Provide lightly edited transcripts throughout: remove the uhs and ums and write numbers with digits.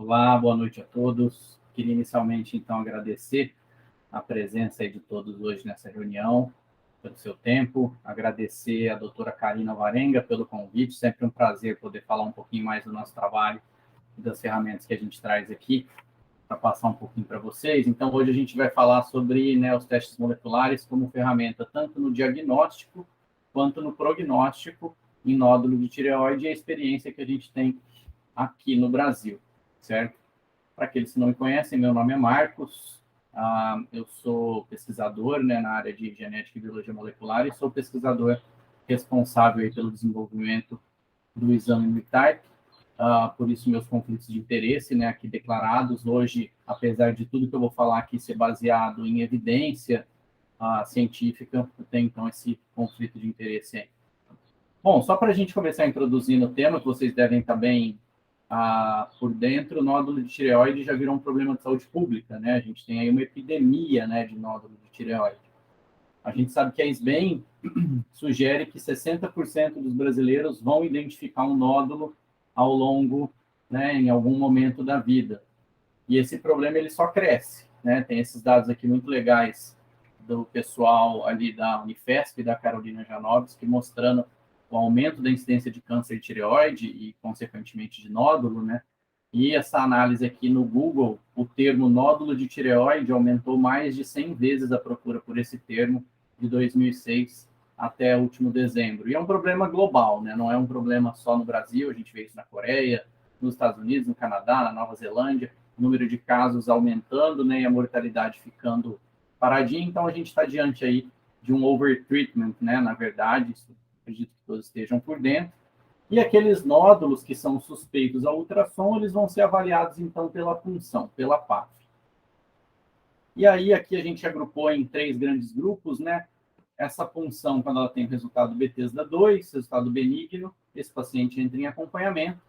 Olá, boa noite a todos. Queria inicialmente, então, agradecer a presença aí de todos hoje nessa reunião, pelo seu tempo, agradecer a doutora Karina Varenga pelo convite, sempre um prazer poder falar um pouquinho mais do nosso trabalho e das ferramentas que a gente traz aqui para passar um pouquinho para vocês. Então, hoje a gente vai falar sobre, os testes moleculares como ferramenta tanto no diagnóstico quanto no prognóstico em nódulo de tireoide e a experiência que a gente tem aqui no Brasil, certo? Para aqueles que não me conhecem, meu nome é Marcos, eu sou pesquisador na área de genética e biologia molecular e sou pesquisador responsável aí pelo desenvolvimento do exame MIRType, por isso meus conflitos de interesse aqui declarados. Hoje, apesar de tudo que eu vou falar aqui ser baseado em evidência científica, eu tenho então esse conflito de interesse aí. Bom, só para a gente começar introduzindo o tema, que vocês devem estar bem por dentro, o nódulo de tireoide já virou um problema de saúde pública, A gente tem aí uma epidemia, de nódulo de tireoide. A gente sabe que a SBEM sugere que 60% dos brasileiros vão identificar um nódulo ao longo, em algum momento da vida. E esse problema ele só cresce, Tem esses dados aqui muito legais do pessoal ali da Unifesp e da Carolina Janowski, mostrando o aumento da incidência de câncer de tireoide e, consequentemente, de nódulo, E essa análise aqui no Google, o termo nódulo de tireoide aumentou mais de 100 vezes a procura por esse termo de 2006 até o último dezembro. E é um problema global, Não é um problema só no Brasil, a gente vê isso na Coreia, nos Estados Unidos, no Canadá, na Nova Zelândia, o número de casos aumentando, E a mortalidade ficando paradinha. Então, a gente está diante aí de um overtreatment, Na verdade, isso acredito que todos estejam por dentro. E aqueles nódulos que são suspeitos ao ultrassom, eles vão ser avaliados, então, pela punção, pela PAF. E aí, aqui a gente agrupou em 3 grandes grupos, Essa punção, quando ela tem resultado Bethesda 2, resultado benigno, esse paciente entra em acompanhamento.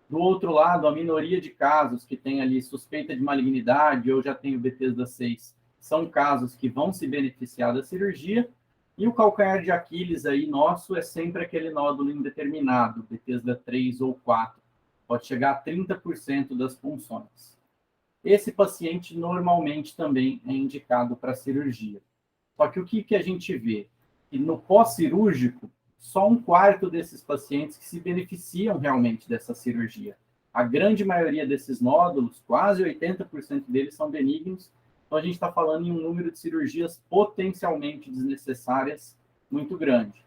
Do outro lado, a minoria de casos que tem ali suspeita de malignidade ou já tem o Bethesda 6, são casos que vão se beneficiar da cirurgia. E o calcanhar de Aquiles aí nosso é sempre aquele nódulo indeterminado, Bethesda 3 ou 4. Pode chegar a 30% das punções. Esse paciente normalmente também é indicado para cirurgia. Só que o que a gente vê? Que no pós-cirúrgico, só 1/4 desses pacientes que se beneficiam realmente dessa cirurgia. A grande maioria desses nódulos, quase 80% deles, são benignos. Então, a gente está falando em um número de cirurgias potencialmente desnecessárias muito grande.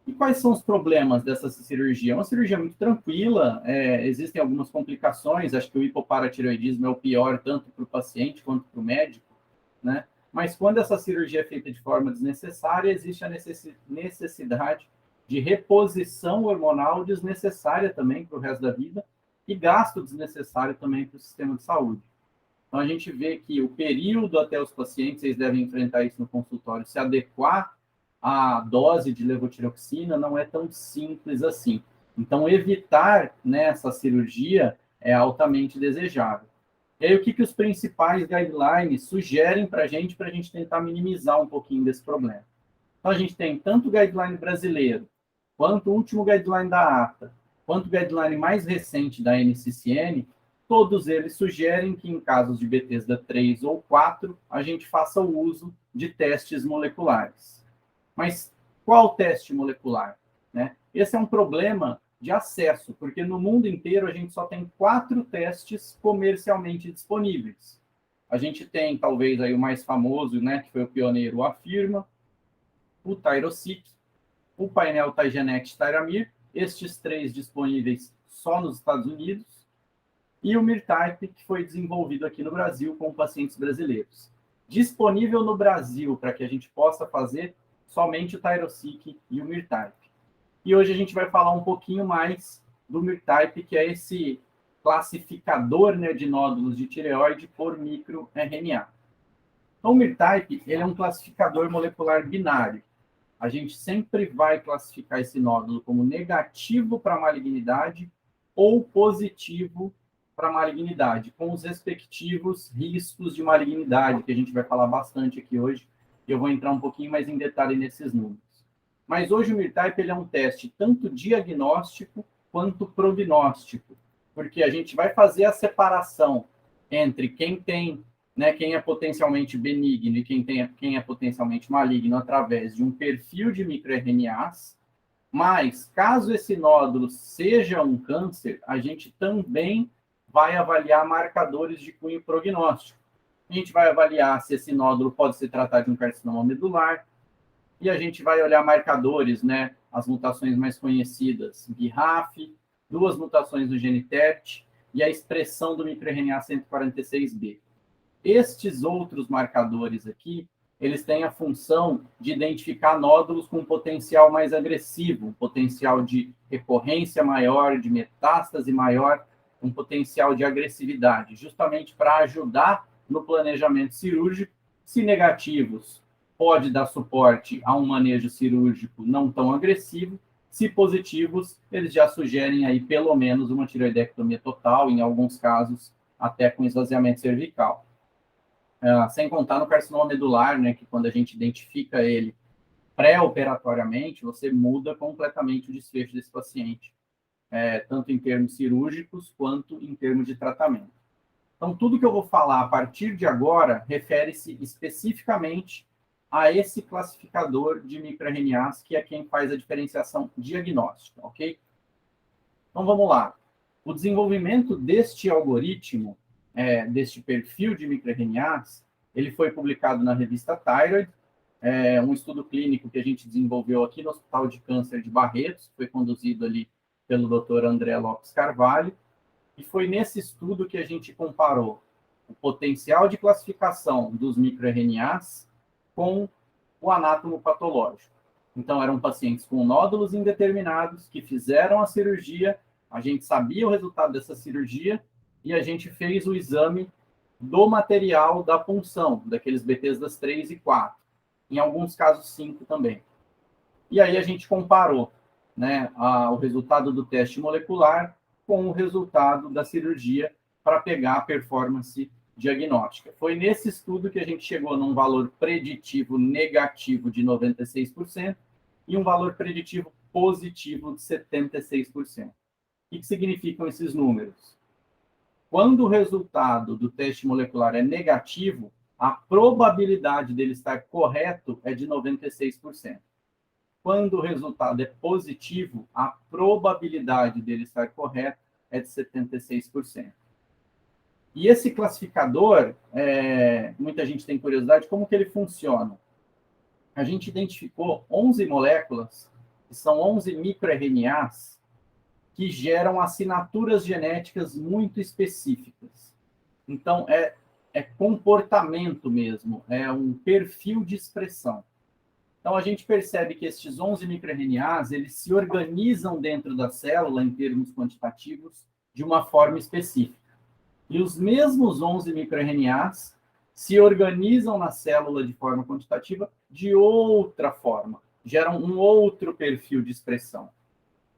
E quais são os problemas dessa cirurgia? É uma cirurgia muito tranquila, existem algumas complicações, acho que o hipoparatireoidismo é o pior, tanto para o paciente quanto para o médico, Mas quando essa cirurgia é feita de forma desnecessária, existe a necessidade de reposição hormonal desnecessária também para o resto da vida e gasto desnecessário também para o sistema de saúde. Então, a gente vê que o período até os pacientes, vocês devem enfrentar isso no consultório, se adequar à dose de levotiroxina não é tão simples assim. Então, evitar essa cirurgia é altamente desejável. E aí, o que os principais guidelines sugerem para a gente tentar minimizar um pouquinho desse problema? Então, a gente tem tanto o guideline brasileiro, quanto o último guideline da ATA, quanto o guideline mais recente da NCCN, todos eles sugerem que, em casos de Bethesda 3 ou 4, a gente faça o uso de testes moleculares. Mas qual teste molecular? Esse é um problema de acesso, porque no mundo inteiro a gente só tem 4 testes comercialmente disponíveis. A gente tem, talvez, aí o mais famoso, que foi o pioneiro, o Afirma, o Tyroseq, o painel Tygenex Tyramir, estes 3 disponíveis só nos Estados Unidos, e o MIRType, que foi desenvolvido aqui no Brasil com pacientes brasileiros. Disponível no Brasil para que a gente possa fazer somente o Tyroseq e o MIRType. E hoje a gente vai falar um pouquinho mais do MIRType, que é esse classificador de nódulos de tireoide por microRNA. Então, o MIRType ele é um classificador molecular binário. A gente sempre vai classificar esse nódulo como negativo para malignidade ou positivo para malignidade, com os respectivos riscos de malignidade, que a gente vai falar bastante aqui hoje, e eu vou entrar um pouquinho mais em detalhe nesses números. Mas hoje o MIRType ele é um teste tanto diagnóstico quanto prognóstico. porque a gente vai fazer a separação entre quem tem, né, quem é potencialmente benigno e quem é potencialmente maligno através de um perfil de microRNAs, mas caso esse nódulo seja um câncer, a gente também vai avaliar marcadores de cunho prognóstico. A gente vai avaliar se esse nódulo pode se tratar de um carcinoma medular, e a gente vai olhar marcadores, né, as mutações mais conhecidas, BRAF, 2 mutações do gene TEPT e a expressão do microRNA 146B. Estes outros marcadores aqui, eles têm a função de identificar nódulos com um potencial mais agressivo, um potencial de recorrência maior, de metástase maior, um potencial de agressividade, justamente para ajudar no planejamento cirúrgico. Se negativos, pode dar suporte a um manejo cirúrgico não tão agressivo. Se positivos, eles já sugerem aí pelo menos uma tireoidectomia total, em alguns casos até com esvaziamento cervical. Sem contar no carcinoma medular, né, que quando a gente identifica ele pré-operatoriamente, você muda completamente o desfecho desse paciente, tanto em termos cirúrgicos quanto em termos de tratamento. Então, tudo que eu vou falar a partir de agora refere-se especificamente a esse classificador de microRNAs, que é quem faz a diferenciação diagnóstica, ok? Então, vamos lá. O desenvolvimento deste algoritmo, deste perfil de microRNAs, ele foi publicado na revista Thyroid, um estudo clínico que a gente desenvolveu aqui no Hospital de Câncer de Barretos, foi conduzido ali pelo Dr. André Lopes Carvalho, e foi nesse estudo que a gente comparou o potencial de classificação dos microRNAs com o anátomo patológico. Então, eram pacientes com nódulos indeterminados que fizeram a cirurgia, a gente sabia o resultado dessa cirurgia e a gente fez o exame do material da punção, daqueles BTs das 3 e 4, em alguns casos 5 também. E aí a gente comparou, né, o resultado do teste molecular com o resultado da cirurgia para pegar a performance diagnóstica. Foi nesse estudo que a gente chegou num valor preditivo negativo de 96% e um valor preditivo positivo de 76%. O que significam esses números? Quando o resultado do teste molecular é negativo, a probabilidade dele estar correto é de 96%. Quando o resultado é positivo, a probabilidade dele estar correto é de 76%. E esse classificador, muita gente tem curiosidade, como que ele funciona? A gente identificou 11 moléculas, que são 11 microRNAs, que geram assinaturas genéticas muito específicas. Então, é comportamento mesmo, é um perfil de expressão. Então, a gente percebe que estes 11 microRNAs, eles se organizam dentro da célula, em termos quantitativos, de uma forma específica. E os mesmos 11 microRNAs se organizam na célula de forma quantitativa de outra forma, geram um outro perfil de expressão.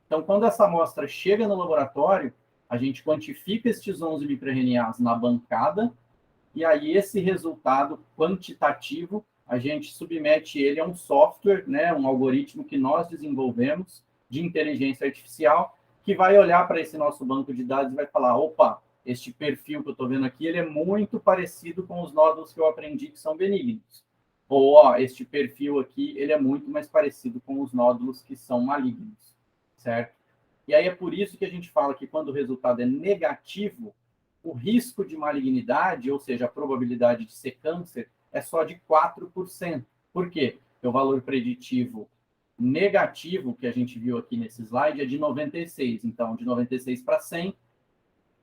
Então, quando essa amostra chega no laboratório, a gente quantifica estes 11 microRNAs na bancada, e aí esse resultado quantitativo, a gente submete ele a um software, né, um algoritmo que nós desenvolvemos de inteligência artificial, que vai olhar para esse nosso banco de dados e vai falar, opa, este perfil que eu estou vendo aqui, ele é muito parecido com os nódulos que eu aprendi que são benignos. Ou, ó, este perfil aqui, ele é muito mais parecido com os nódulos que são malignos, certo? E aí é por isso que a gente fala que quando o resultado é negativo, o risco de malignidade, ou seja, a probabilidade de ser câncer, é só de 4%. Por quê? Porque o valor preditivo negativo, que a gente viu aqui nesse slide, é de 96. Então, de 96 para 100,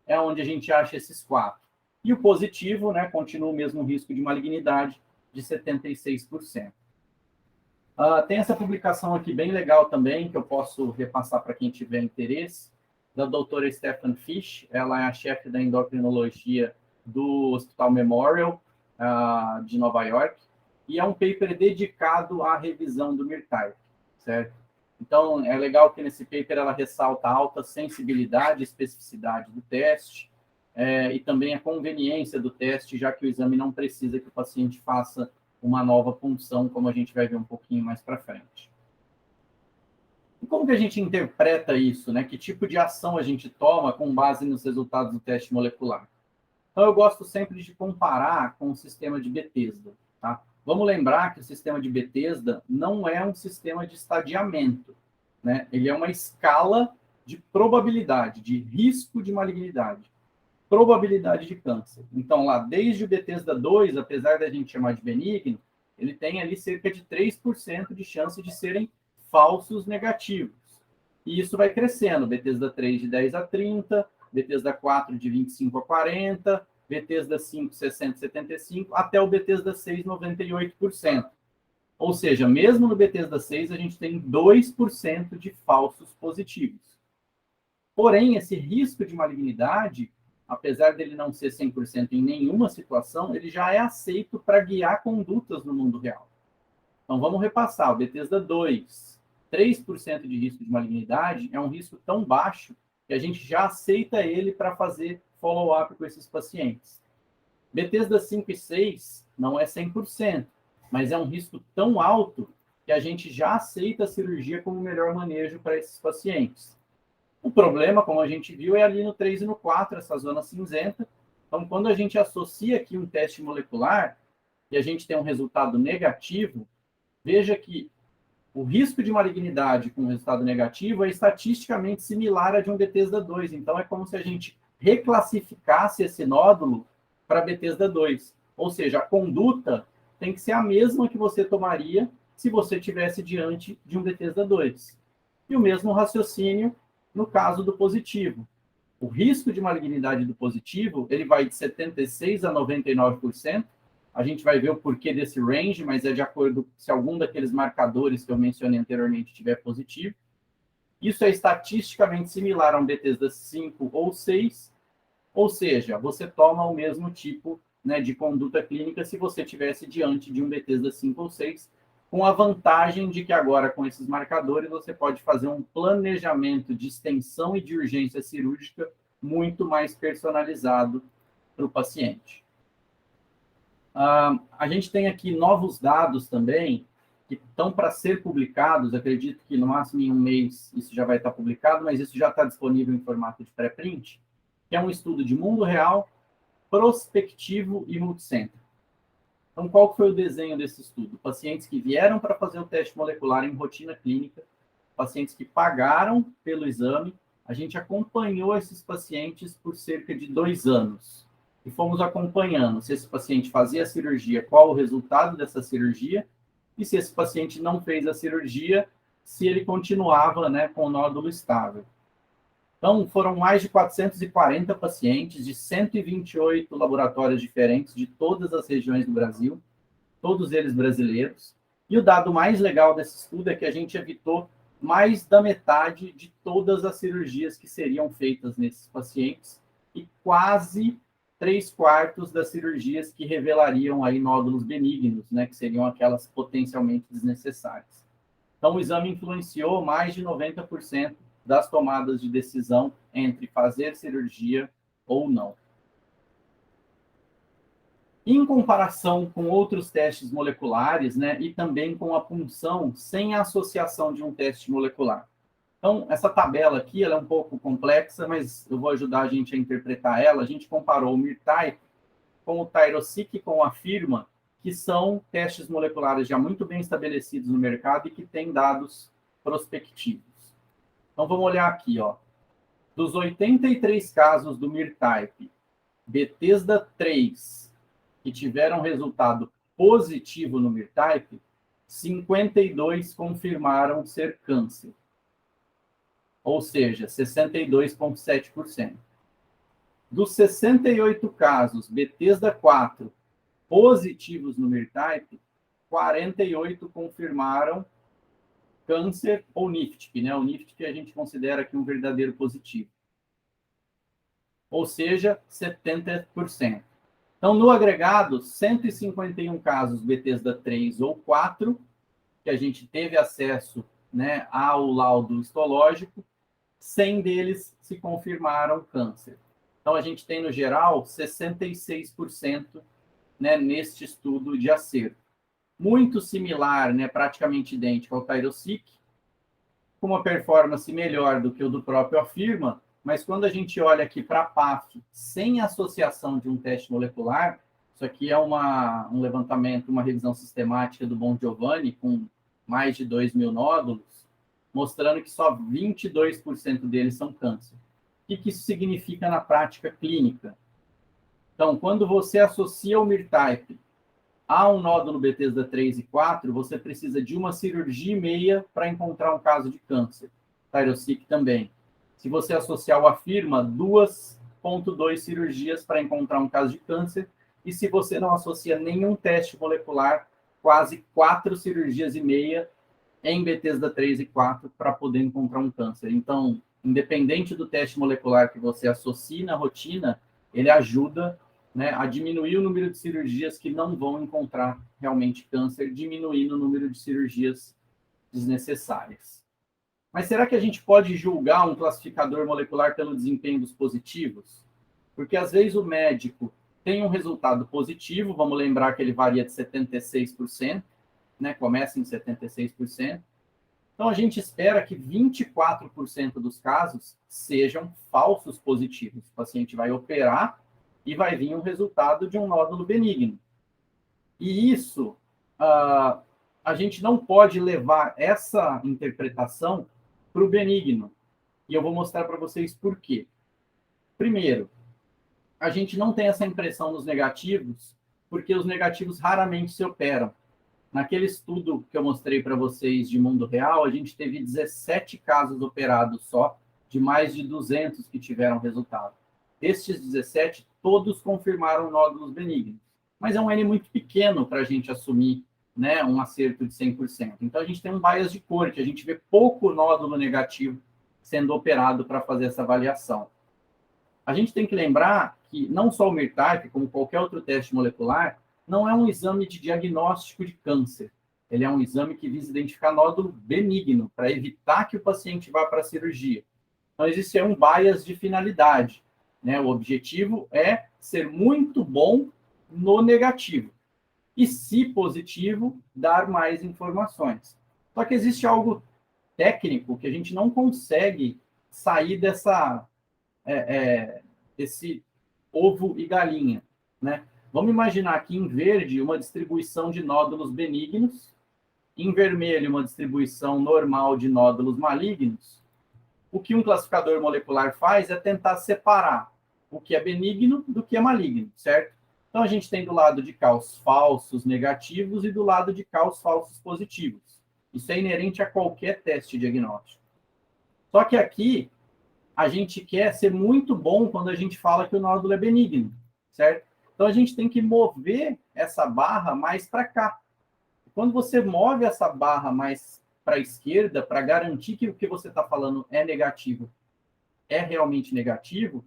é onde a gente acha esses 4. E o positivo, né, continua o mesmo risco de malignidade, de 76%. Tem essa publicação aqui bem legal também, que eu posso repassar para quem tiver interesse, da doutora Stephan Fish. Ela é a chefe da endocrinologia do Hospital Memorial de Nova York, e é um paper dedicado à revisão do MIRTAI, certo? Então, é legal que nesse paper ela ressalta a alta sensibilidade e especificidade do teste, e também a conveniência do teste, já que o exame não precisa que o paciente faça uma nova punção, como a gente vai ver um pouquinho mais para frente. como que a gente interpreta isso, né? Que tipo de ação a gente toma com base nos resultados do teste molecular? Então, eu gosto sempre de comparar com o sistema de Bethesda, tá? Vamos lembrar que o sistema de Bethesda não é um sistema de estadiamento, né? Ele é uma escala de probabilidade, de risco de malignidade, probabilidade de câncer. Então, lá, desde o Bethesda 2, apesar da gente chamar de benigno, ele tem ali cerca de 3% de chance de serem falsos negativos. E isso vai crescendo. Bethesda 3 de 10 a 30, Bethesda 4 de 25 a 40, Bethesda 5, 60 a 75, até o Bethesda 6, 98%. Ou seja, mesmo no Bethesda 6, a gente tem 2% de falsos positivos. Porém, esse risco de malignidade, apesar dele não ser 100% em nenhuma situação, ele já é aceito para guiar condutas no mundo real. Então, vamos repassar. O Bethesda 2, 3% de risco de malignidade é um risco tão baixo que a gente já aceita ele para fazer follow-up com esses pacientes. Bethesda 5 e 6 não é 100%, mas é um risco tão alto que a gente já aceita a cirurgia como o melhor manejo para esses pacientes. O problema, como a gente viu, é ali no 3 e no 4, essa zona cinzenta. Então, quando a gente associa aqui um teste molecular e a gente tem um resultado negativo, veja que o risco de malignidade com resultado negativo é estatisticamente similar a de um Bethesda 2. Então, é como se a gente reclassificasse esse nódulo para Bethesda 2. Ou seja, a conduta tem que ser a mesma que você tomaria se você estivesse diante de um Bethesda 2. E o mesmo raciocínio no caso do positivo. O risco de malignidade do positivo, ele vai de 76% a 99%. A gente vai ver o porquê desse range, mas é de acordo se algum daqueles marcadores que eu mencionei anteriormente estiver positivo. Isso é estatisticamente similar a um Bethesda 5 ou 6, ou seja, você toma o mesmo tipo, né, de conduta clínica se você estivesse diante de um Bethesda 5 ou 6, com a vantagem de que agora, com esses marcadores, você pode fazer um planejamento de extensão e de urgência cirúrgica muito mais personalizado para o paciente. A gente tem aqui novos dados também, que estão para ser publicados, acredito que no máximo em um mês isso já vai estar publicado, mas isso já está disponível em formato de pré-print, que é um estudo de mundo real, prospectivo e multicêntrico. Então, qual foi o desenho desse estudo? Pacientes que vieram para fazer o teste molecular em rotina clínica, pacientes que pagaram pelo exame, a gente acompanhou esses pacientes por cerca de 2 anos. E fomos acompanhando se esse paciente fazia a cirurgia, qual o resultado dessa cirurgia, e se esse paciente não fez a cirurgia, se ele continuava, né, com o nódulo estável. Então, foram mais de 440 pacientes de 128 laboratórios diferentes de todas as regiões do Brasil, todos eles brasileiros. E o dado mais legal desse estudo é que a gente evitou mais da metade de todas as cirurgias que seriam feitas nesses pacientes e quase 3/4 das cirurgias que revelariam aí nódulos benignos, né, que seriam aquelas potencialmente desnecessárias. Então, o exame influenciou mais de 90% das tomadas de decisão entre fazer cirurgia ou não. Em comparação com outros testes moleculares, né, e também com a punção sem a associação de um teste molecular. Então, essa tabela aqui ela é um pouco complexa, mas eu vou ajudar a gente a interpretar ela. A gente comparou o Myrtype com o Tyrosic e com o Afirma, que são testes moleculares já muito bem estabelecidos no mercado e que têm dados prospectivos. Então, vamos olhar aqui, ó. Dos 83 casos do Myrtype, Bethesda 3, que tiveram resultado positivo no Myrtype, 52 confirmaram ser câncer. Ou seja, 62,7%. Dos 68 casos Bethesda 4 positivos no Myrtype, 48 confirmaram câncer ou NIFTP, né? O NIFTP a gente considera aqui um verdadeiro positivo. Ou seja, 70%. Então, no agregado, 151 casos Bethesda 3 ou 4, que a gente teve acesso, né, ao laudo histológico, 100 deles se confirmaram câncer. Então, a gente tem, no geral, 66%, né, neste estudo de acerto. Muito similar, né, praticamente idêntico ao Tyrosic, com uma performance melhor do que o do próprio Afirma, mas quando a gente olha aqui para a PAF, sem associação de um teste molecular, isso aqui é um levantamento, uma revisão sistemática do Bongiovanni, com mais de 2.000 nódulos, mostrando que só 22% deles são câncer. O que isso significa na prática clínica? Então, quando você associa o Myrtype a um nódulo Bethesda 3 e 4, você precisa de uma cirurgia e meia para encontrar um caso de câncer. Tyrosic também. Se você associar o Afirma, 2,2 cirurgias para encontrar um caso de câncer. E se você não associa nenhum teste molecular, quase 4 cirurgias e meia em Bethesda 3 e 4 para poder encontrar um câncer. Então, independente do teste molecular que você associe na rotina, ele ajuda, né, a diminuir o número de cirurgias que não vão encontrar realmente câncer, diminuindo o número de cirurgias desnecessárias. Mas será que a gente pode julgar um classificador molecular pelo desempenho dos positivos? Porque às vezes o médico tem um resultado positivo, vamos lembrar que ele varia de 76%, né, começa em 76%. Então a gente espera que 24% dos casos sejam falsos positivos. O paciente vai operar e vai vir um resultado de um nódulo benigno. E isso, a gente não pode levar essa interpretação para o benigno. E eu vou mostrar para vocês por quê. Primeiro, a gente não tem essa impressão nos negativos, porque os negativos raramente se operam. Naquele estudo que eu mostrei para vocês de mundo real, a gente teve 17 casos operados só, de mais de 200 que tiveram resultado. Estes 17, todos confirmaram nódulos benignos. Mas é um N muito pequeno para a gente assumir, né, um acerto de 100%. Então, a gente tem um bias de corte, a gente vê pouco nódulo negativo sendo operado para fazer essa avaliação. A gente tem que lembrar que não só o Myrtype, como qualquer outro teste molecular, não é um exame de diagnóstico de câncer. Ele é um exame que visa identificar nódulo benigno, para evitar que o paciente vá para a cirurgia. Então, existe um bias de finalidade, né? O objetivo é ser muito bom no negativo. E, se positivo, dar mais informações. Só que existe algo técnico que a gente não consegue sair desse ovo e galinha, né? Vamos imaginar aqui em verde uma distribuição de nódulos benignos, em vermelho uma distribuição normal de nódulos malignos. O que um classificador molecular faz é tentar separar o que é benigno do que é maligno, certo? Então a gente tem do lado de cá os falsos negativos e do lado de cá os falsos positivos. Isso é inerente a qualquer teste diagnóstico. Só que aqui a gente quer ser muito bom quando a gente fala que o nódulo é benigno, certo? Então, a gente tem que mover essa barra mais para cá. Quando você move essa barra mais para a esquerda, para garantir que o que você está falando é negativo, é realmente negativo,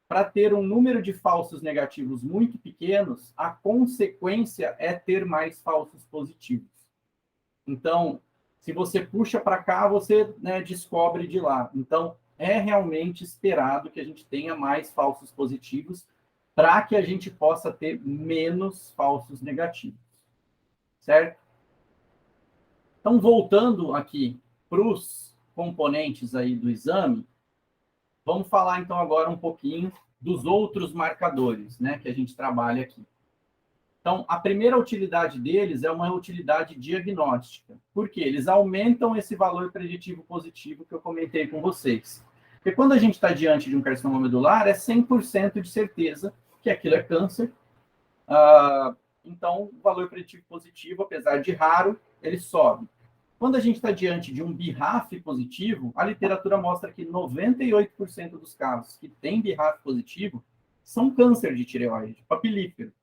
para ter um número de falsos negativos muito pequenos, a consequência é ter mais falsos positivos. Então, se você puxa para cá, você, né, descobre de lá. Então, é realmente esperado que a gente tenha mais falsos positivos, para que a gente possa ter menos falsos negativos, certo? Então, voltando aqui para os componentes aí do exame, vamos falar então agora um pouquinho dos outros marcadores, né, que a gente trabalha aqui. Então, a primeira utilidade deles é uma utilidade diagnóstica. Por quê? Eles aumentam esse valor preditivo positivo que eu comentei com vocês. Porque quando a gente está diante de um carcinoma medular, é 100% de certeza que aquilo é câncer. Então, o valor preditivo positivo, apesar de raro, ele sobe. Quando a gente está diante de um BRAF positivo, a literatura mostra que 98% dos casos que têm BRAF positivo são câncer de tireoide, papilífero.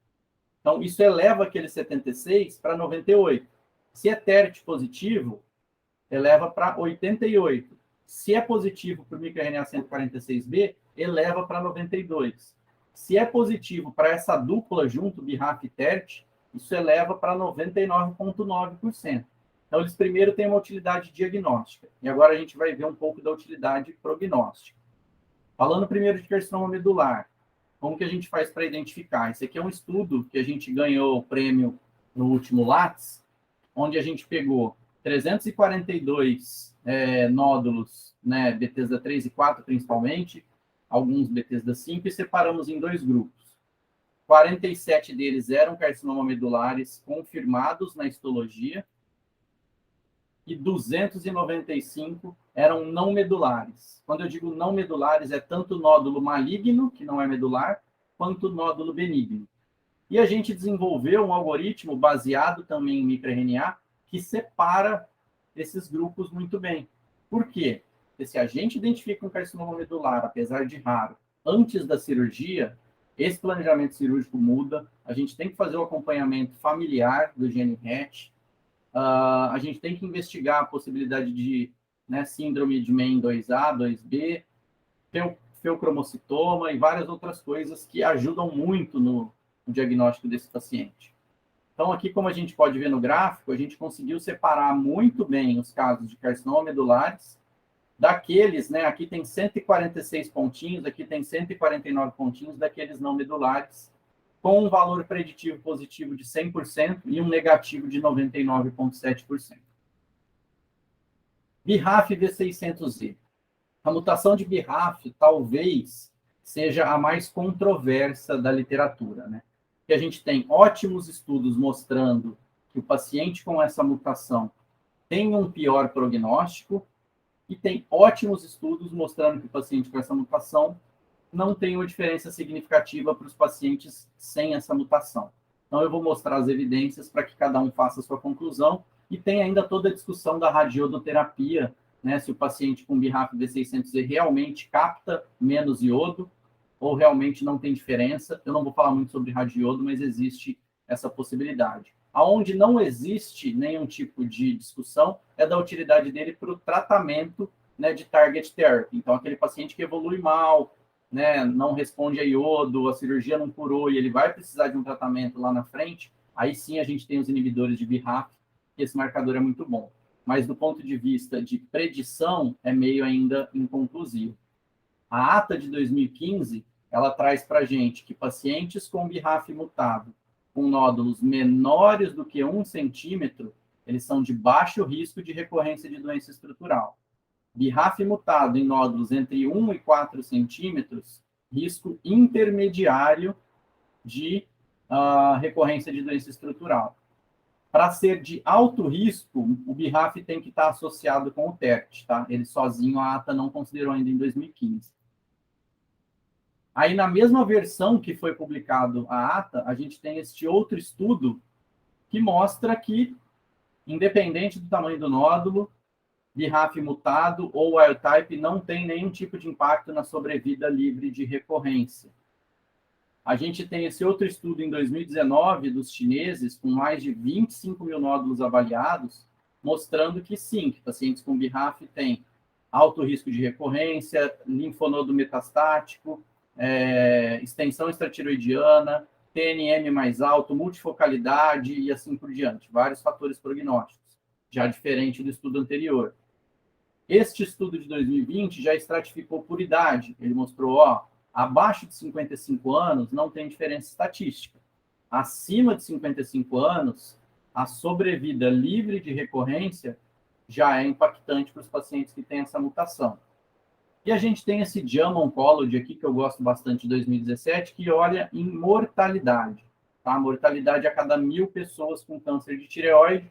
Então, isso eleva aquele 76 para 98. Se é TERT positivo, eleva para 88. Se é positivo para o microRNA 146B, eleva para 92. Se é positivo para essa dupla junto, BRAF e TERT, isso eleva para 99,9%. Então, eles primeiro têm uma utilidade diagnóstica. E agora a gente vai ver um pouco da utilidade prognóstica. Falando primeiro de carcinoma medular, como que a gente faz para identificar? Esse aqui é um estudo que a gente ganhou o prêmio no último Lattes, onde a gente pegou 342 nódulos, né, Bethesda 3 e 4 principalmente, alguns Bethesda 5, e separamos em 2 grupos. 47 deles eram carcinoma medulares confirmados na histologia e 295 eram não medulares. Quando eu digo não medulares, é tanto nódulo maligno, que não é medular, quanto nódulo benigno. E a gente desenvolveu um algoritmo baseado também em microRNA que separa esses grupos muito bem. Por quê? Porque se a gente identifica um carcinoma medular, apesar de raro, antes da cirurgia, esse planejamento cirúrgico muda, a gente tem que fazer o acompanhamento familiar do gene RET, a gente tem que investigar a possibilidade de, né, síndrome de MEN 2A, 2B, feocromocitoma e várias outras coisas que ajudam muito no diagnóstico desse paciente. Então, aqui, como a gente pode ver no gráfico, a gente conseguiu separar muito bem os casos de carcinoma medulares daqueles, né, aqui tem 146 pontinhos, aqui tem 149 pontinhos daqueles não medulares, com um valor preditivo positivo de 100% e um negativo de 99,7%. BRAF V600Z. A mutação de BRAF talvez seja a mais controversa da literatura, né? Que a gente tem ótimos estudos mostrando que o paciente com essa mutação tem um pior prognóstico e tem ótimos estudos mostrando que o paciente com essa mutação não tem uma diferença significativa para os pacientes sem essa mutação. Então, eu vou mostrar as evidências para que cada um faça a sua conclusão, e tem ainda toda a discussão da radiodoterapia, né, se o paciente com BRAF V600Z realmente capta menos iodo, ou realmente não tem diferença. Eu não vou falar muito sobre radiodo, mas existe essa possibilidade. Aonde não existe nenhum tipo de discussão é da utilidade dele para o tratamento, né, de target therapy. Então, aquele paciente que evolui mal, né, não responde a iodo, a cirurgia não curou e ele vai precisar de um tratamento lá na frente, aí sim a gente tem os inibidores de BRAF, que esse marcador é muito bom. Mas do ponto de vista de predição, é meio ainda inconclusivo. A ata de 2015, ela traz para a gente que pacientes com BRAF mutado, com nódulos menores do que 1 centímetro, eles são de baixo risco de recorrência de doença estrutural. BRAF mutado em nódulos entre 1 e 4 centímetros, risco intermediário de recorrência de doença estrutural. Para ser de alto risco, o BRAF tem que estar associado com o TERT, tá? Ele sozinho a ata não considerou ainda em 2015. Aí, na mesma versão que foi publicado a ata, a gente tem este outro estudo que mostra que, independente do tamanho do nódulo, BRAF mutado ou wild type não tem nenhum tipo de impacto na sobrevida livre de recorrência. A gente tem esse outro estudo em 2019 dos chineses, com mais de 25 mil nódulos avaliados, mostrando que sim, que pacientes com BRAF têm alto risco de recorrência, linfonodo metastático, extensão extratiroidiana, TNM mais alto, multifocalidade e assim por diante, vários fatores prognósticos, já diferente do estudo anterior. Este estudo de 2020 já estratificou por idade. Ele mostrou, abaixo de 55 anos não tem diferença estatística. Acima de 55 anos, a sobrevida livre de recorrência já é impactante para os pacientes que têm essa mutação. E a gente tem esse JAMA Oncology aqui, que eu gosto bastante, de 2017, que olha em mortalidade. Tá? Mortalidade a cada 1.000 pessoas com câncer de tireoide,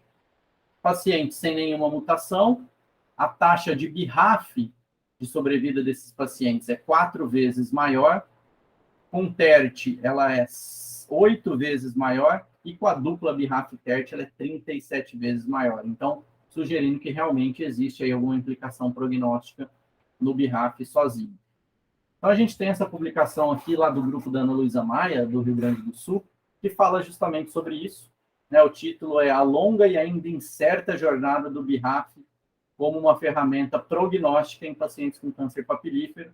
pacientes sem nenhuma mutação, a taxa de BRAF de sobrevida desses pacientes é 4 vezes maior, com TERT ela é 8 vezes maior, e com a dupla BRAF-TERT ela é 37 vezes maior. Então, sugerindo que realmente existe aí alguma implicação prognóstica no BRAF sozinho. Então, a gente tem essa publicação aqui lá do grupo da Ana Luísa Maia, do Rio Grande do Sul, que fala justamente sobre isso. Né? O título é A Longa e Ainda Incerta Jornada do BRAF como uma ferramenta prognóstica em pacientes com câncer papilífero.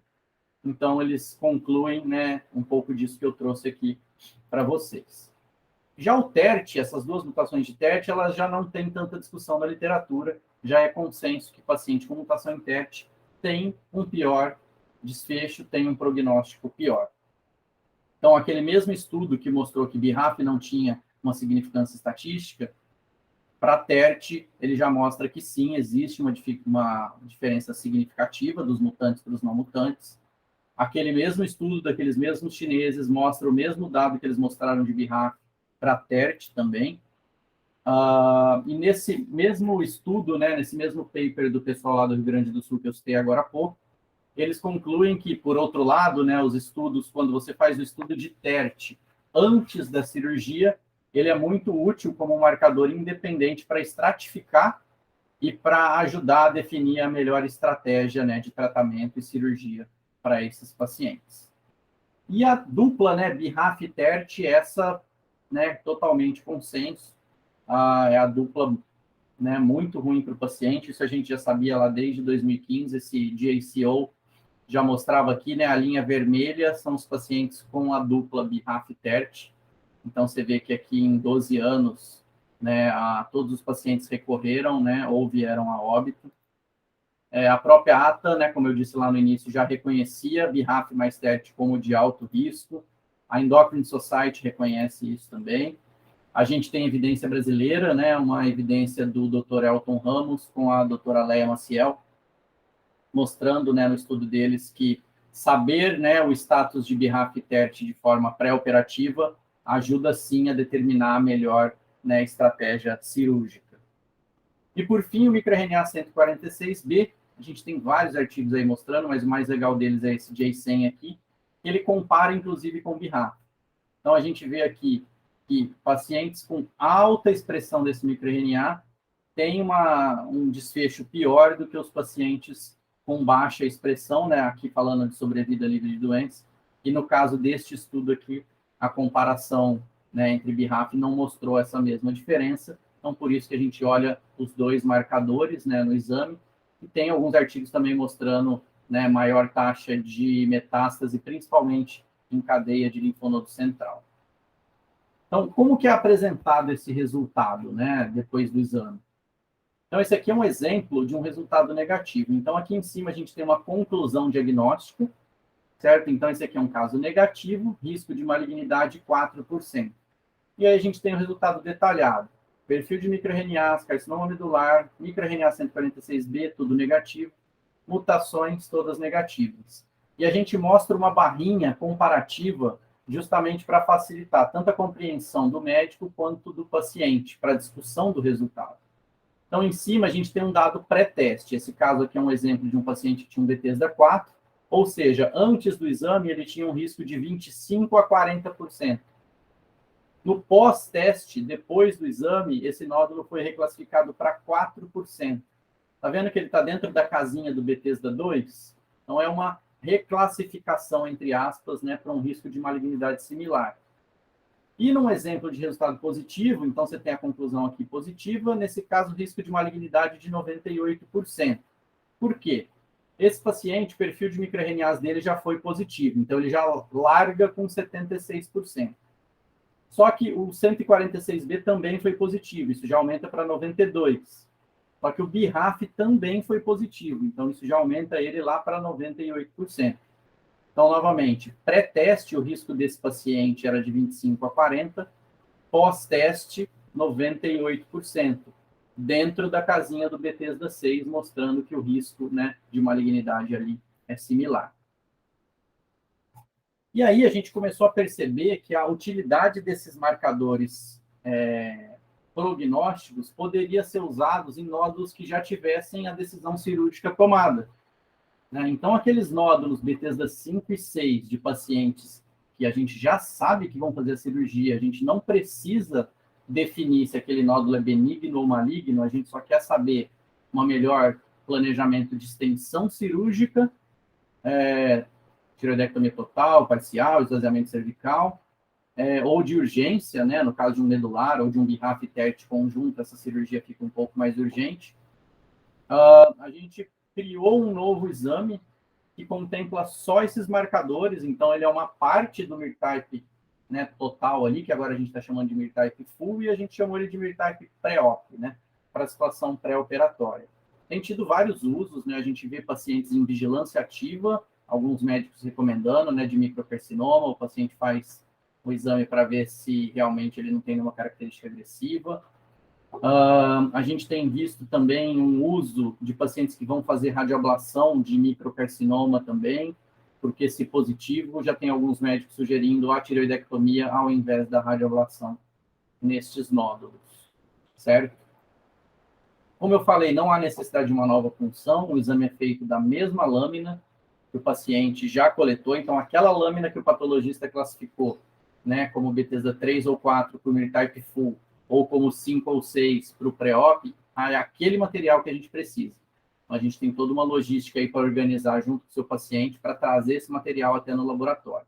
Então, eles concluem, né, um pouco disso que eu trouxe aqui para vocês. Já o TERT, essas duas mutações de TERT, elas já não têm tanta discussão na literatura, já é consenso que paciente com mutação em TERT tem um pior desfecho, tem um prognóstico pior. Então, aquele mesmo estudo que mostrou que BRAF não tinha uma significância estatística, Para TERT, ele já mostra que sim, existe uma diferença significativa dos mutantes para os não mutantes. Aquele mesmo estudo daqueles mesmos chineses mostra o mesmo dado que eles mostraram de BRAF para TERT também. E nesse mesmo estudo, né, nesse mesmo paper do pessoal lá do Rio Grande do Sul que eu citei agora há pouco, eles concluem que, por outro lado, né, os estudos, quando você faz o estudo de TERT antes da cirurgia, ele é muito útil como um marcador independente para estratificar e para ajudar a definir a melhor estratégia, né, de tratamento e cirurgia para esses pacientes. E a dupla, né, BRAF e TERT, essa, né, totalmente consenso, é a dupla, né, muito ruim para o paciente, isso a gente já sabia lá desde 2015, esse JCO já mostrava aqui, né, a linha vermelha são os pacientes com a dupla BRAF-TERT. Então, você vê que aqui em 12 anos, né, todos os pacientes recorreram, né, ou vieram a óbito. A própria ATA, né, como eu disse lá no início, já reconhecia BRAF mais TERT como de alto risco. A Endocrine Society reconhece isso também. A gente tem evidência brasileira, né, uma evidência do Dr. Elton Ramos com a doutora Leia Maciel, mostrando, né, no estudo deles que saber, né, o status de BRAF e TERT de forma pré-operativa ajuda, sim, a determinar a melhor, né, estratégia cirúrgica. E, por fim, o microRNA 146B, a gente tem vários artigos aí mostrando, mas o mais legal deles é esse J100 aqui, que ele compara, inclusive, com o BRAF. Então, a gente vê aqui que pacientes com alta expressão desse microRNA têm um desfecho pior do que os pacientes com baixa expressão, né? Aqui falando de sobrevida livre de doenças. E no caso deste estudo aqui, a comparação, né, entre BRAF não mostrou essa mesma diferença. Então, por isso que a gente olha os dois marcadores, né, no exame. E tem alguns artigos também mostrando, né, maior taxa de metástase, principalmente em cadeia de linfonodo central. Então, como que é apresentado esse resultado, né, depois do exame? Então, esse aqui é um exemplo de um resultado negativo. Então, aqui em cima a gente tem uma conclusão diagnóstica, certo? Então, esse aqui é um caso negativo, risco de malignidade 4%. E aí a gente tem o resultado detalhado. Perfil de microRNAs, carcinoma medular, microRNA 146B, tudo negativo, mutações todas negativas. E a gente mostra uma barrinha comparativa justamente para facilitar tanto a compreensão do médico quanto do paciente, para a discussão do resultado. Então, em cima, a gente tem um dado pré-teste. Esse caso aqui é um exemplo de um paciente que tinha um Bethesda 4, ou seja, antes do exame, ele tinha um risco de 25% a 40%. No pós-teste, depois do exame, esse nódulo foi reclassificado para 4%. Está vendo que ele está dentro da casinha do Bethesda 2? Então, é uma reclassificação, entre aspas, né, para um risco de malignidade similar. E num exemplo de resultado positivo, então você tem a conclusão aqui positiva, nesse caso, risco de malignidade de 98%. Por quê? Esse paciente, o perfil de microRNAs dele já foi positivo, então ele já larga com 76%. Só que o 146B também foi positivo, isso já aumenta para 92%. Só que o BRAF também foi positivo, então isso já aumenta ele lá para 98%. Então, novamente, pré-teste, o risco desse paciente era de 25% a 40%, pós-teste, 98%, dentro da casinha do Bethesda 6, mostrando que o risco, né, de malignidade ali é similar. E aí a gente começou a perceber que a utilidade desses marcadores prognósticos poderia ser usados em nódulos que já tivessem a decisão cirúrgica tomada. Então, aqueles nódulos Bethesda 5 e 6 de pacientes que a gente já sabe que vão fazer a cirurgia, a gente não precisa definir se aquele nódulo é benigno ou maligno, a gente só quer saber um melhor planejamento de extensão cirúrgica, tireoidectomia total, parcial, esvaziamento cervical, ou de urgência, né, no caso de um medular ou de um BRAF TERT conjunto, essa cirurgia fica um pouco mais urgente. A gente criou um novo exame que contempla só esses marcadores, então ele é uma parte do MIR-Type, né, total ali, que agora a gente está chamando de MIR-Type full, e a gente chamou ele de MIR-Type pré-op, né, para a situação pré-operatória. Tem tido vários usos, né, a gente vê pacientes em vigilância ativa, alguns médicos recomendando, né, de microcarcinoma, o paciente faz o exame para ver se realmente ele não tem nenhuma característica agressiva. A gente tem visto também um uso de pacientes que vão fazer radioablação de microcarcinoma também, porque se positivo, já tem alguns médicos sugerindo a tireoidectomia ao invés da radioablação nestes nódulos, certo? Como eu falei, não há necessidade de uma nova punção, o exame é feito da mesma lâmina que o paciente já coletou, então aquela lâmina que o patologista classificou, né, como Bethesda 3 ou 4 para o MIR-Type Full, ou como 5 ou 6 para o pré-op, é aquele material que a gente precisa. Então, a gente tem toda uma logística aí para organizar junto com o seu paciente para trazer esse material até no laboratório.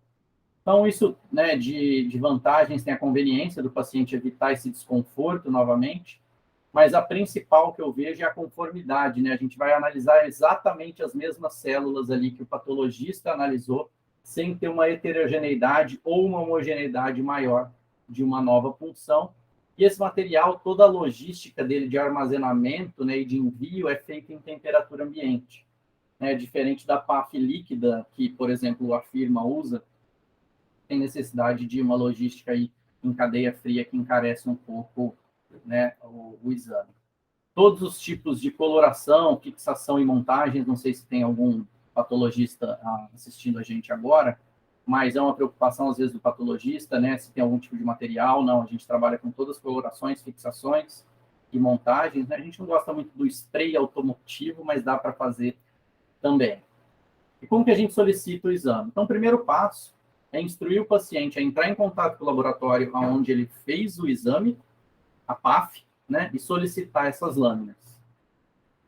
Então, isso, né, de vantagens, tem a conveniência do paciente evitar esse desconforto novamente, mas a principal que eu vejo é a conformidade, né? A gente vai analisar exatamente as mesmas células ali que o patologista analisou, sem ter uma heterogeneidade ou uma homogeneidade maior de uma nova punção. E esse material, toda a logística dele de armazenamento, né, e de envio é feita em temperatura ambiente, né? Diferente da PAF líquida, que, por exemplo, a firma usa, tem necessidade de uma logística aí em cadeia fria que encarece um pouco, né, o exame. Todos os tipos de coloração, fixação e montagens, não sei se tem algum patologista assistindo a gente agora, mas é uma preocupação às vezes do patologista, né, se tem algum tipo de material. Não, a gente trabalha com todas as colorações, fixações e montagens, né? A gente não gosta muito do spray automotivo, mas dá para fazer também. E como que a gente solicita o exame? Então, o primeiro passo é instruir o paciente a entrar em contato com o laboratório onde ele fez o exame, a PAF, né, e solicitar essas lâminas.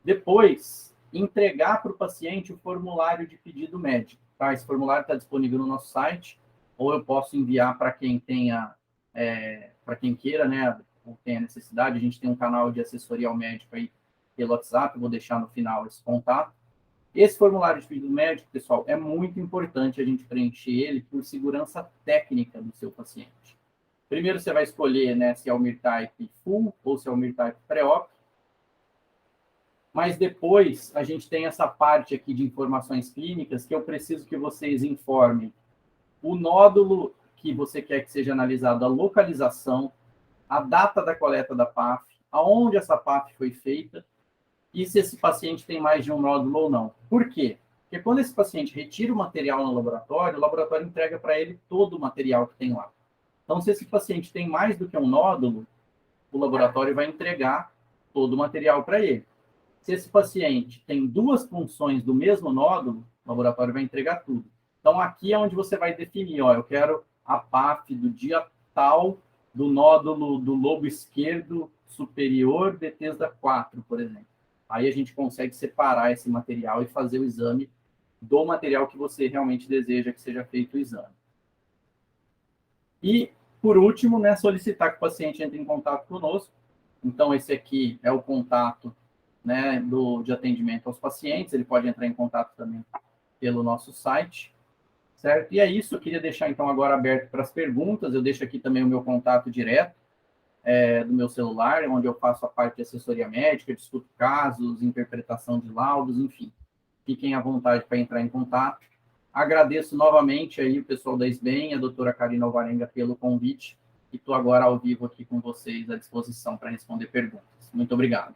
Depois, entregar para o paciente o formulário de pedido médico. Tá? Esse formulário está disponível no nosso site, ou eu posso enviar para quem tenha, para quem queira, né, ou tenha necessidade. A gente tem um canal de assessoria ao médico aí pelo WhatsApp, vou deixar no final esse contato. Esse formulário de pedido médico, pessoal, é muito importante a gente preencher ele por segurança técnica do seu paciente. Primeiro você vai escolher, né, se é o MIR-Type Full ou se é o MIR-Type Pré-Op. Mas depois a gente tem essa parte aqui de informações clínicas que eu preciso que vocês informem o nódulo que você quer que seja analisado, a localização, a data da coleta da PAF, aonde essa PAF foi feita e se esse paciente tem mais de um nódulo ou não. Por quê? Porque quando esse paciente retira o material no laboratório, o laboratório entrega para ele todo o material que tem lá. Então, se esse paciente tem mais do que um nódulo, o laboratório vai entregar todo o material para ele. Se esse paciente tem duas punções do mesmo nódulo, o laboratório vai entregar tudo. Então, aqui é onde você vai definir, ó, eu quero a PAF do dia tal do nódulo do lobo esquerdo superior Bethesda 4, por exemplo. Aí a gente consegue separar esse material e fazer o exame do material que você realmente deseja que seja feito o exame. E, por último, né, solicitar que o paciente entre em contato conosco. Então, esse aqui é o contato, né, de atendimento aos pacientes. Ele pode entrar em contato também pelo nosso site, certo? E é isso, eu queria deixar, então, agora aberto para as perguntas. Eu deixo aqui também o meu contato direto do meu celular, onde eu faço a parte de assessoria médica, discuto casos, interpretação de laudos, enfim. Fiquem à vontade para entrar em contato. Agradeço novamente aí o pessoal da SBEM, a doutora Karina Alvarenga, pelo convite, e estou agora ao vivo aqui com vocês à disposição para responder perguntas. Muito obrigado.